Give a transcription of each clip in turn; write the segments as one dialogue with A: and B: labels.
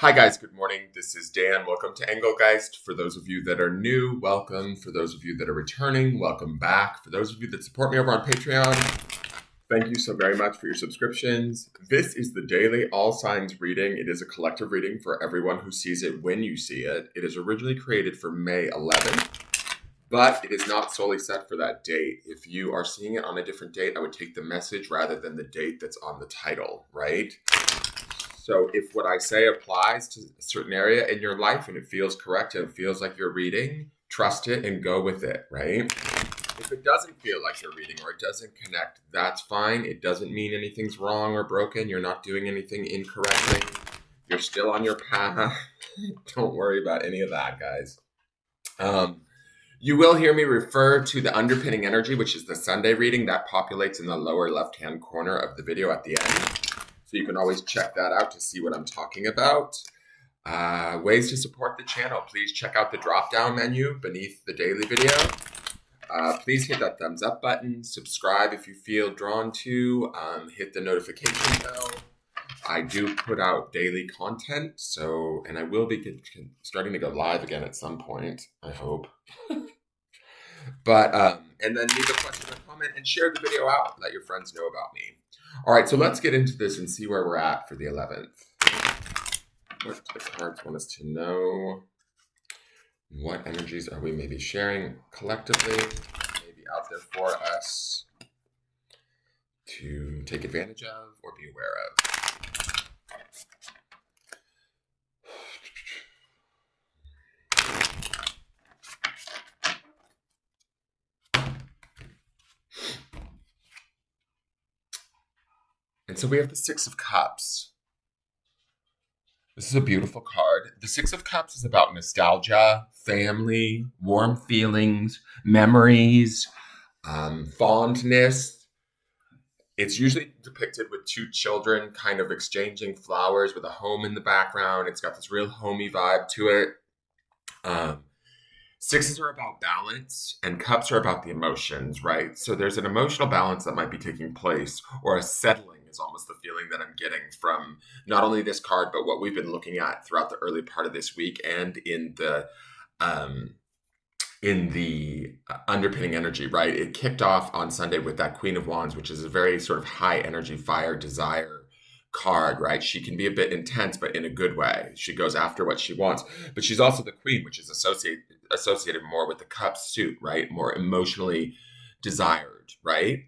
A: Hi guys, good morning. This is Dan. Welcome to Engelgeist. For those of you that are new, welcome. For those of you that are returning, welcome back. For those of you that support me over on Patreon, thank you so very much for your subscriptions. This is the daily all signs reading. It is a collective reading for everyone who sees it when you see it. It is originally created for May 11th, but it is not solely set for that date. If you are seeing it on a different date, I would take the message rather than the date that's on the title, right? So if what I say applies to a certain area in your life and it feels correct and it feels like you're reading, trust it and go with it, right? If it doesn't feel like you're reading or it doesn't connect, that's fine. It doesn't mean anything's wrong or broken. You're not doing anything incorrectly. You're still on your path. Don't worry about any of that, guys. You will hear me refer to the underpinning energy, which is the Sunday reading that populates in the lower left-hand corner of the video at the end. So you can always check that out to see what I'm talking about. Ways to support the channel. Please check out the drop-down menu beneath the daily video. Please hit that thumbs up button. Subscribe if you feel drawn to. Hit the notification bell. I do put out daily content, and I will be starting to go live again at some point, I hope. And then leave a question or comment and share the video out. Let your friends know about me. All right, so let's get into this and see where we're at for the 11th. What do the cards want us to know? What energies are we maybe sharing collectively, maybe out there for us to take advantage of or be aware of? And so we have the Six of Cups. This is a beautiful card. The Six of Cups is about nostalgia, family, warm feelings, memories, fondness. It's usually depicted with two children kind of exchanging flowers with a home in the background. It's got this real homey vibe to it. Sixes are about balance and cups are about the emotions, right? So there's an emotional balance that might be taking place, or a settling is almost the feeling that I'm getting from not only this card, but what we've been looking at throughout the early part of this week and in the underpinning energy, right? It kicked off on Sunday with that Queen of Wands, which is a very sort of high energy, fire, desire card, right? She can be a bit intense, but in a good way. She goes after what she wants, but she's also the queen, which is associated more with the cup suit, right? More emotionally desired, right?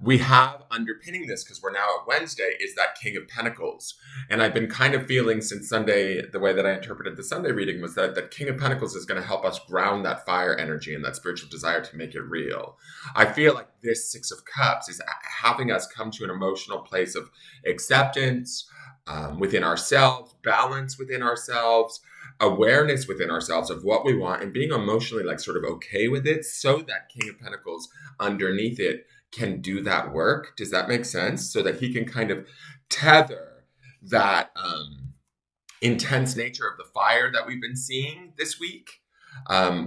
A: We have underpinning this, because we're now at Wednesday, is that King of Pentacles. And I've been kind of feeling since Sunday, the way that I interpreted the Sunday reading was that King of Pentacles is going to help us ground that fire energy and that spiritual desire to make it real. I feel like this Six of Cups is having us come to an emotional place of acceptance within ourselves, balance within ourselves, awareness within ourselves of what we want, and being emotionally like sort of okay with it, so that King of Pentacles underneath it can do that work. Does that make sense? So that he can kind of tether that intense nature of the fire that we've been seeing this week.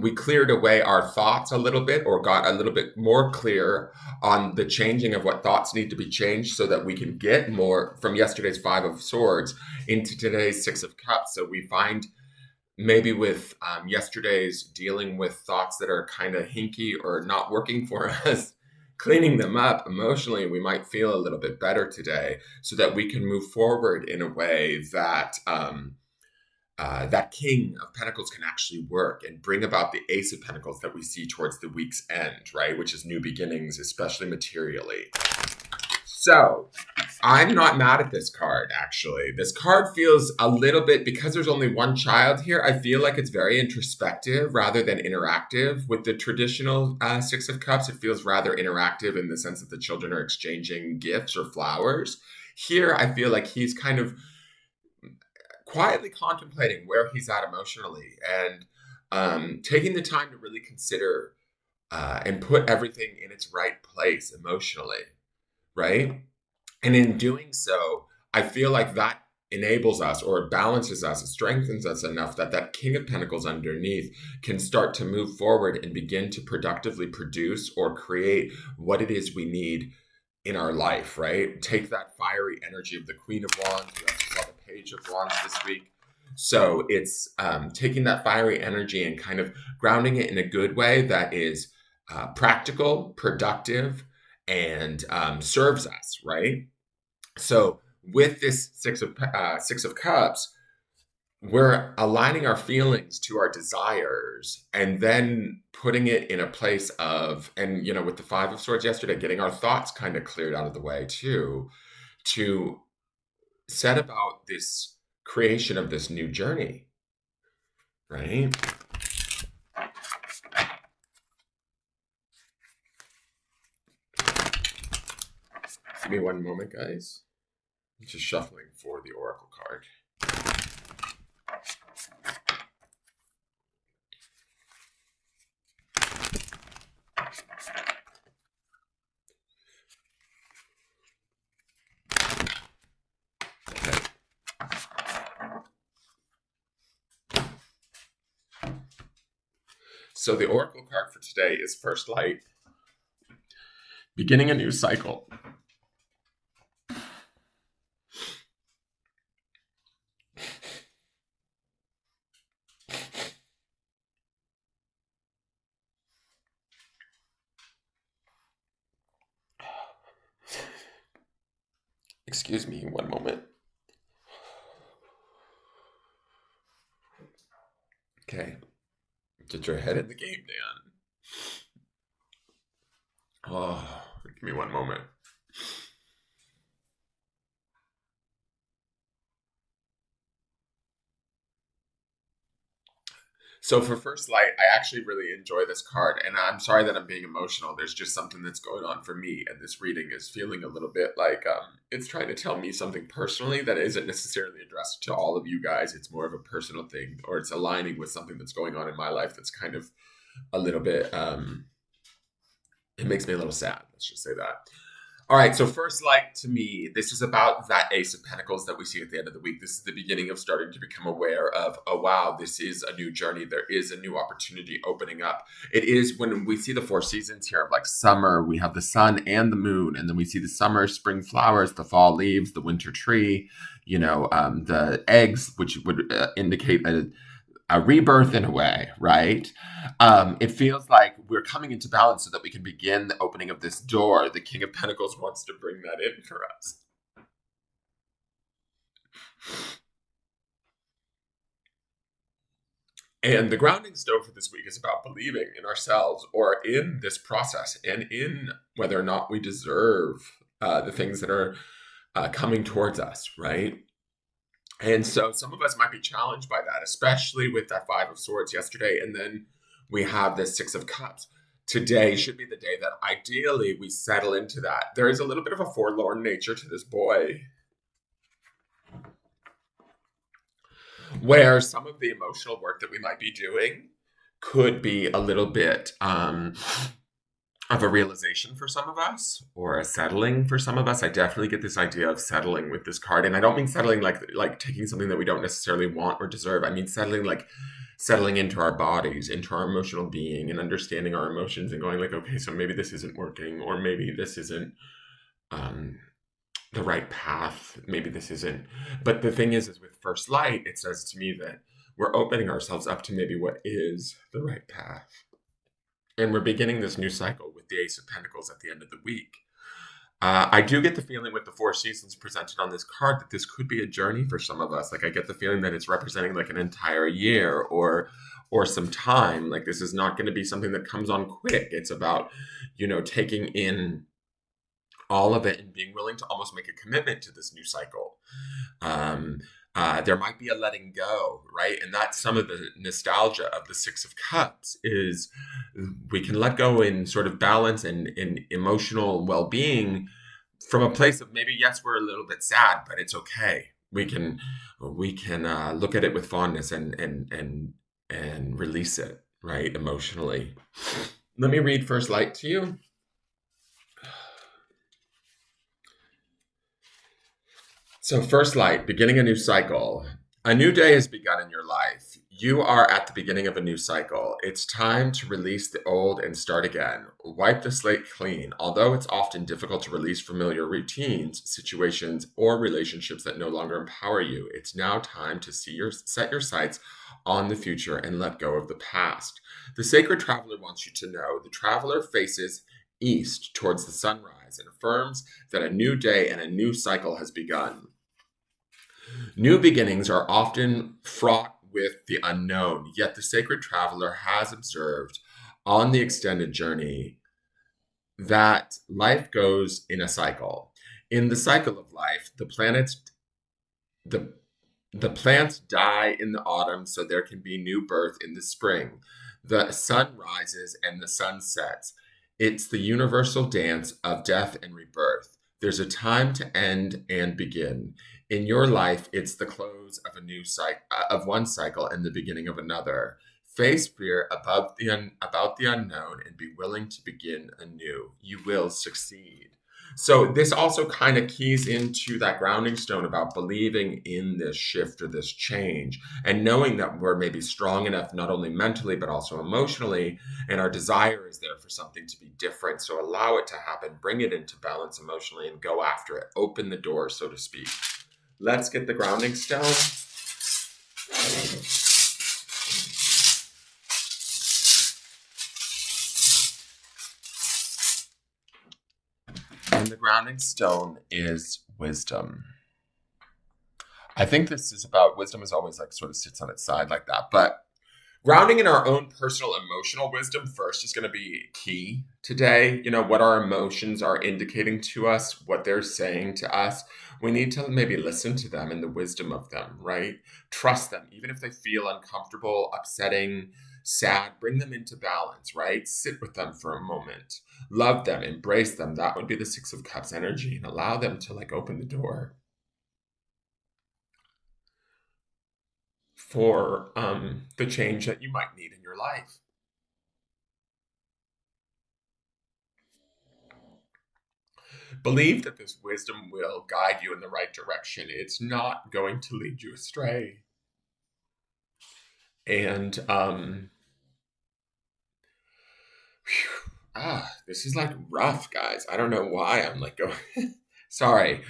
A: We cleared away our thoughts a little bit, or got a little bit more clear on the changing of what thoughts need to be changed, so that we can get more from yesterday's Five of Swords into today's Six of Cups. So we find maybe with yesterday's dealing with thoughts that are kind of hinky or not working for us, cleaning them up emotionally, we might feel a little bit better today, so that we can move forward in a way that that King of Pentacles can actually work and bring about the Ace of Pentacles that we see towards the week's end, right? Which is new beginnings, especially materially. So I'm not mad at this card, actually. This card feels a little bit, because there's only one child here, I feel like it's very introspective rather than interactive. With the traditional Six of Cups, it feels rather interactive in the sense that the children are exchanging gifts or flowers. Here, I feel like he's kind of quietly contemplating where he's at emotionally, and taking the time to really consider and put everything in its right place emotionally, right? And in doing so, I feel like that enables us, or it balances us, it strengthens us enough that King of Pentacles underneath can start to move forward and begin to productively produce or create what it is we need in our life, right? Take that fiery energy of the Queen of Wands. We also saw the Page of Wands this week. So it's taking that fiery energy and kind of grounding it in a good way that is practical, productive, and serves us, right? So with this Six of Cups, we're aligning our feelings to our desires and then putting it in a place of, and with the Five of Swords yesterday, getting our thoughts kind of cleared out of the way too, to set about this creation of this new journey, right? Give me one moment, guys. I'm just shuffling for the Oracle card. So the Oracle card for today is First Light, beginning a new cycle. Excuse me, one moment. Okay. Get your head in the game, Dan. Oh, give me one moment. So for First Light, I actually really enjoy this card, and I'm sorry that I'm being emotional. There's just something that's going on for me, and this reading is feeling a little bit like it's trying to tell me something personally that isn't necessarily addressed to all of you guys. It's more of a personal thing, or it's aligning with something that's going on in my life that's kind of a little bit, it makes me a little sad. Let's just say that. All right, so First Light to me, this is about that Ace of Pentacles that we see at the end of the week. This is the beginning of starting to become aware of, oh, wow, this is a new journey. There is a new opportunity opening up. It is when we see the four seasons here of like summer, we have the sun and the moon, and then we see the summer, spring flowers, the fall leaves, the winter tree, the eggs, which would indicate a rebirth in a way, right? It feels like we're coming into balance so that we can begin the opening of this door. The King of Pentacles wants to bring that in for us. And the grounding stone for this week is about believing in ourselves or in this process and in whether or not we deserve the things that are coming towards us, right? And so some of us might be challenged by that, especially with that Five of Swords yesterday. And then we have this Six of Cups. Today should be the day that ideally we settle into that. There is a little bit of a forlorn nature to this boy, where some of the emotional work that we might be doing could be a little bit of a realization for some of us, or a settling for some of us. I definitely get this idea of settling with this card, and I don't mean settling like taking something that we don't necessarily want or deserve. I mean settling like settling into our bodies, into our emotional being, and understanding our emotions, and going like, okay, so maybe this isn't working, or maybe this isn't the right path. Maybe this isn't. But the thing is with First Light, it says to me that we're opening ourselves up to maybe what is the right path. And we're beginning this new cycle with the Ace of Pentacles at the end of the week. I do get the feeling with the four seasons presented on this card that this could be a journey for some of us. Like I get the feeling that it's representing like an entire year or some time. Like this is not going to be something that comes on quick. It's about, taking in all of it and being willing to almost make a commitment to this new cycle. There might be a letting go, right? And that's some of the nostalgia of the Six of Cups is we can let go in sort of balance and in emotional well-being from a place of maybe, yes, we're a little bit sad, but it's okay. We can look at it with fondness and release it, right? Emotionally. Let me read First Light to you. So First Light, beginning a new cycle. A new day has begun in your life. You are at the beginning of a new cycle. It's time to release the old and start again. Wipe the slate clean. Although it's often difficult to release familiar routines, situations, or relationships that no longer empower you, it's now time to set your sights on the future and let go of the past. The sacred traveler wants you to know the traveler faces east towards the sunrise and affirms that a new day and a new cycle has begun. New beginnings are often fraught with the unknown, yet the sacred traveler has observed on the extended journey that life goes in a cycle. In the cycle of life, the the plants die in the autumn so there can be new birth in the spring. The sun rises and the sun sets. It's the universal dance of death and rebirth. There's a time to end and begin. In your life, it's the close of a new cycle of one cycle and the beginning of another. Face fear about the unknown and be willing to begin anew. You will succeed. So this also kind of keys into that grounding stone about believing in this shift or this change and knowing that we're maybe strong enough, not only mentally, but also emotionally. And our desire is there for something to be different. So allow it to happen, bring it into balance emotionally and go after it. Open the door, so to speak. Let's get the grounding stone. And the grounding stone is wisdom. I think this is about wisdom is always like sort of sits on its side like that. But grounding in our own personal emotional wisdom first is going to be key today. You know, what our emotions are indicating to us, what they're saying to us. We need to maybe listen to them and the wisdom of them, right? Trust them, even if they feel uncomfortable, upsetting, sad, bring them into balance, right? Sit with them for a moment. Love them, embrace them. That would be the Six of Cups energy and allow them to like open the door for the change that you might need in your life. Believe that this wisdom will guide you in the right direction. It's not going to lead you astray. And this is like rough, guys. I don't know why I'm like going. Sorry.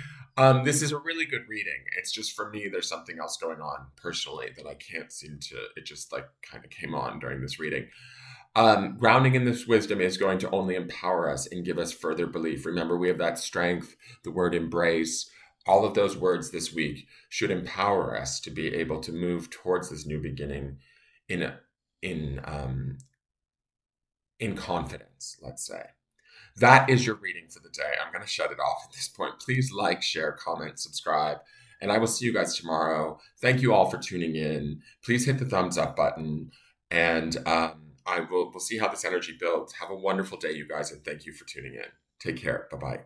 A: This is a really good reading. It's just for me, there's something else going on personally that I can't seem to. It just like kind of came on during this reading. Grounding in this wisdom is going to only empower us and give us further belief. Remember, we have that strength, the word embrace. All of those words this week should empower us to be able to move towards this new beginning in in um, in confidence. Let's say. That is your reading for the day. I'm going to shut it off at this point. Please like, share, comment, subscribe, and I will see you guys tomorrow. Thank you all for tuning in. Please hit the thumbs up button, and we'll see how this energy builds. Have a wonderful day, you guys, and thank you for tuning in. Take care. Bye bye.